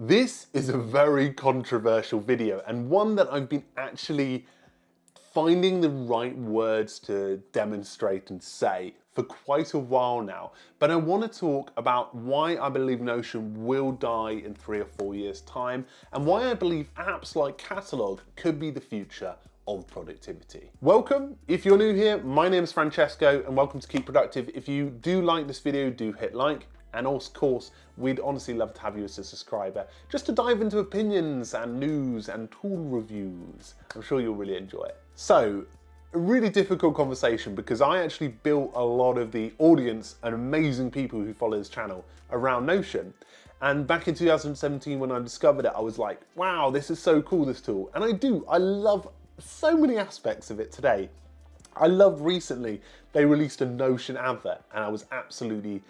This is a very controversial video and one that I've been actually finding the right words to demonstrate and say for quite a while now. But I want to talk about why I believe Notion will die in 3 or 4 years' time and why I believe apps like Qatalog could be the future of productivity. Welcome, if you're new here, my name is Francesco and welcome to Keep Productive. If you do like this video, do hit like. And of course, we'd honestly love to have you as a subscriber, just to dive into opinions and news and tool reviews. I'm sure you'll really enjoy it. So, a really difficult conversation because I actually built a lot of the audience and amazing people who follow this channel around Notion. And back in 2017 when I discovered it, I was like, wow, this is so cool, this tool. And I love so many aspects of it today. I love recently, they released a Notion advert and I was absolutely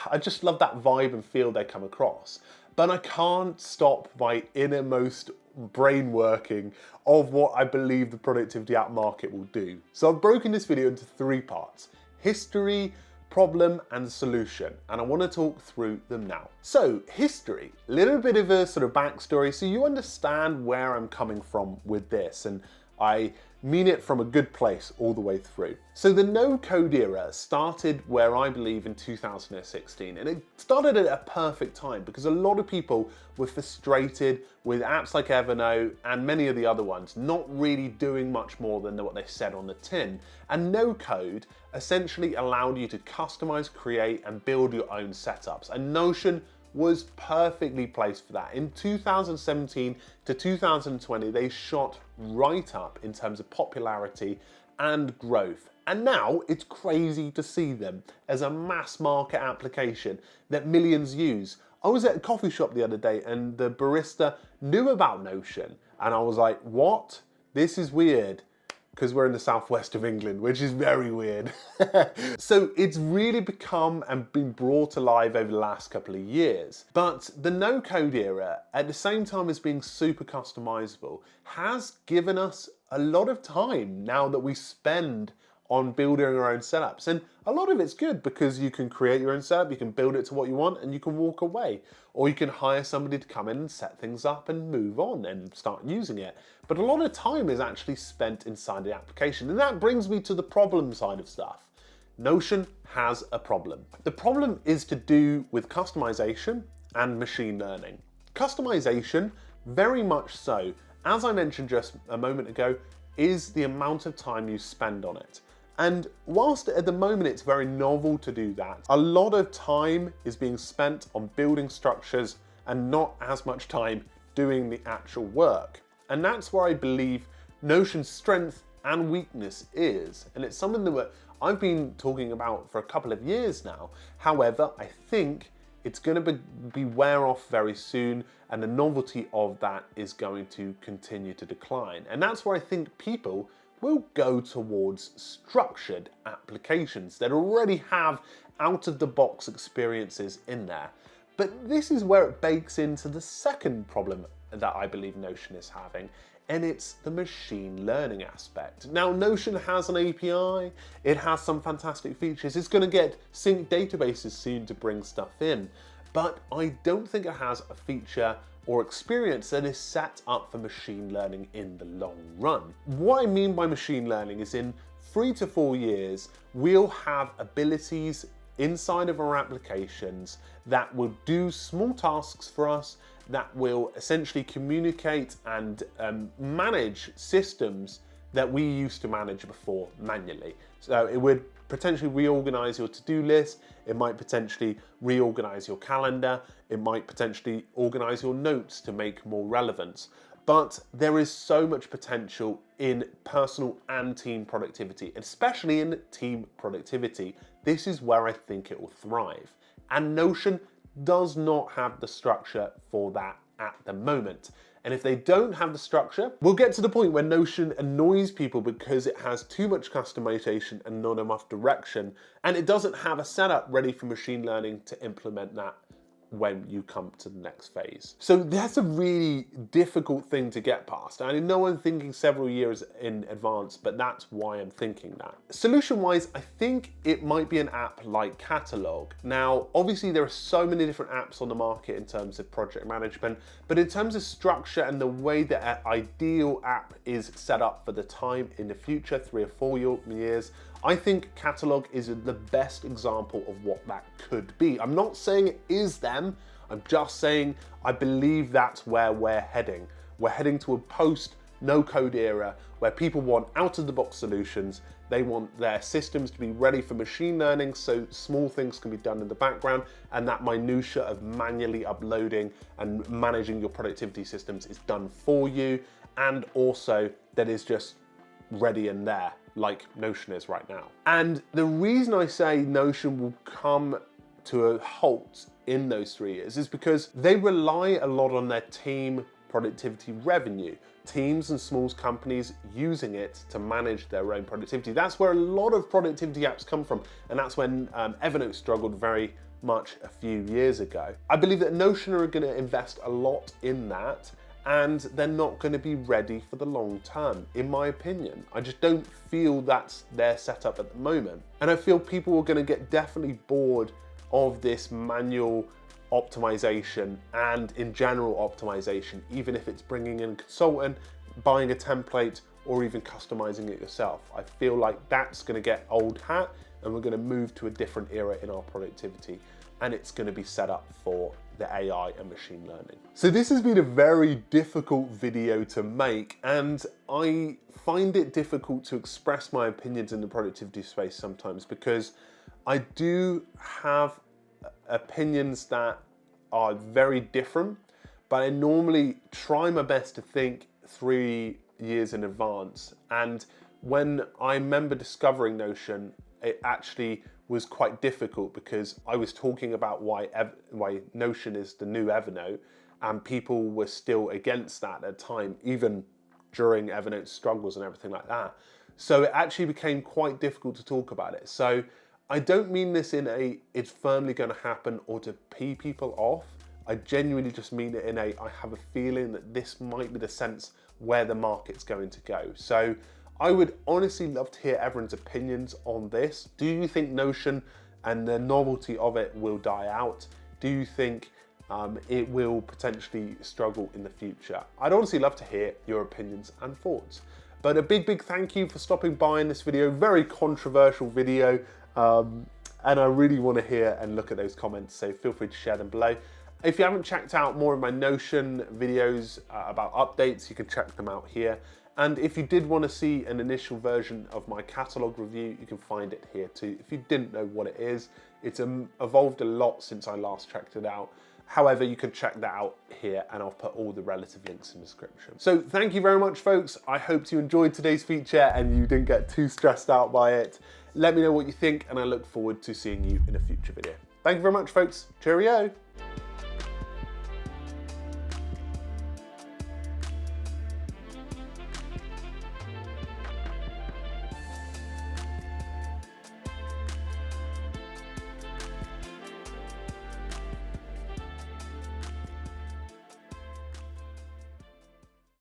I just love that vibe and feel they come across. But I can't stop my innermost brain working of what I believe the productivity app market will do. So I've broken this video into 3 parts: history, problem, and solution. And I want to talk through them now. So history, a little bit of a sort of backstory so you understand where I'm coming from with this. And I mean it from a good place all the way through. So the no-code era started where I believe in 2016, and it started at a perfect time because a lot of people were frustrated with apps like Evernote and many of the other ones not really doing much more than what they said on the tin. And no-code essentially allowed you to customize, create, and build your own setups. And Notion was perfectly placed for that. In 2017 to 2020, they shot right up in terms of popularity and growth. And now it's crazy to see them as a mass market application that millions use. I was at a coffee shop the other day and the barista knew about Notion. And I was like, what? This is weird. Because we're in the southwest of England, which is very weird. So it's really become and been brought alive over the last couple of years. But the no-code era, at the same time as being super customizable, has given us a lot of time now that we spend on building our own setups. And a lot of it's good because you can create your own setup, you can build it to what you want, and you can walk away. Or you can hire somebody to come in and set things up and move on and start using it. But a lot of time is actually spent inside the application. And that brings me to the problem side of stuff. Notion has a problem. The problem is to do with customization and machine learning. Customization, very much so, as I mentioned just a moment ago, is the amount of time you spend on it. And whilst at the moment it's very novel to do that, a lot of time is being spent on building structures and not as much time doing the actual work. And that's where I believe Notion's strength and weakness is. And it's something that I've been talking about for a couple of years now. However, I think it's going to be wear off very soon, and the novelty of that is going to continue to decline. And that's where I think people will go towards structured applications that already have out-of-the-box experiences in there. But this is where it bakes into the second problem that I believe Notion is having, and it's the machine learning aspect. Now, Notion has an API, it has some fantastic features, it's going to get sync databases soon to bring stuff in, but I don't think it has a feature or experience that is set up for machine learning in the long run. What I mean by machine learning is in 3 to 4 years, we'll have abilities inside of our applications that will do small tasks for us, that will essentially communicate and manage systems that we used to manage before manually. So it would potentially reorganize your to-do list, it might potentially reorganize your calendar, it might potentially organize your notes to make more relevance. But there is so much potential in personal and team productivity, especially in team productivity. This is where I think it will thrive. And Notion does not have the structure for that at the moment. And if they don't have the structure, we'll get to the point where Notion annoys people because it has too much customization and not enough direction, and it doesn't have a setup ready for machine learning to implement that when you come to the next phase. So that's a really difficult thing to get past. I know I'm thinking several years in advance, but that's why I'm thinking that. Solution-wise, I think it might be an app like Qatalog. Now, obviously there are so many different apps on the market in terms of project management, but in terms of structure and the way that an ideal app is set up for the time in the future, 3 or 4 years, I think Qatalog is the best example of what that could be. I'm not saying it is them, I'm just saying I believe that's where we're heading. We're heading to a post-no-code era where people want out-of-the-box solutions. They want their systems to be ready for machine learning so small things can be done in the background, and that minutia of manually uploading and managing your productivity systems is done for you, and also that is just ready and there, like Notion is right now. And the reason I say Notion will come to a halt in those 3 years is because they rely a lot on their team productivity revenue. Teams and small companies using it to manage their own productivity. That's where a lot of productivity apps come from, and that's when Evernote struggled very much a few years ago. I believe that Notion are going to invest a lot in that, and they're not going to be ready for the long term, in my opinion. I just don't feel that's their setup at the moment. And I feel people are going to get definitely bored of this manual optimization and in general optimization, even if it's bringing in a consultant, buying a template, or even customizing it yourself. I feel like that's going to get old hat, and we're going to move to a different era in our productivity, and it's going to be set up for the AI and machine learning. So this has been a very difficult video to make, and I find it difficult to express my opinions in the productivity space sometimes because I do have opinions that are very different, but I normally try my best to think 3 years in advance. And when I remember discovering Notion, it actually was quite difficult because I was talking about why Notion is the new Evernote, and people were still against that at the time, even during Evernote's struggles and everything like that. So it actually became quite difficult to talk about it. So I don't mean this in a it's firmly going to happen or to pee people off. I genuinely just mean it in a I have a feeling that this might be the sense where the market's going to go. So I would honestly love to hear everyone's opinions on this. Do you think Notion and the novelty of it will die out? Do you think it will potentially struggle in the future? I'd honestly love to hear your opinions and thoughts. But a big thank you for stopping by in this video. Very controversial video. And I really want to hear and look at those comments, so feel free to share them below. If you haven't checked out more of my Notion videos about updates, you can check them out here. And if you did want to see an initial version of my Qatalog review, you can find it here too. If you didn't know what it is, it's evolved a lot since I last checked it out. However, you can check that out here, and I'll put all the relative links in the description. So thank you very much, folks. I hope you enjoyed today's feature and you didn't get too stressed out by it. Let me know what you think, and I look forward to seeing you in a future video. Thank you very much, folks. Cheerio.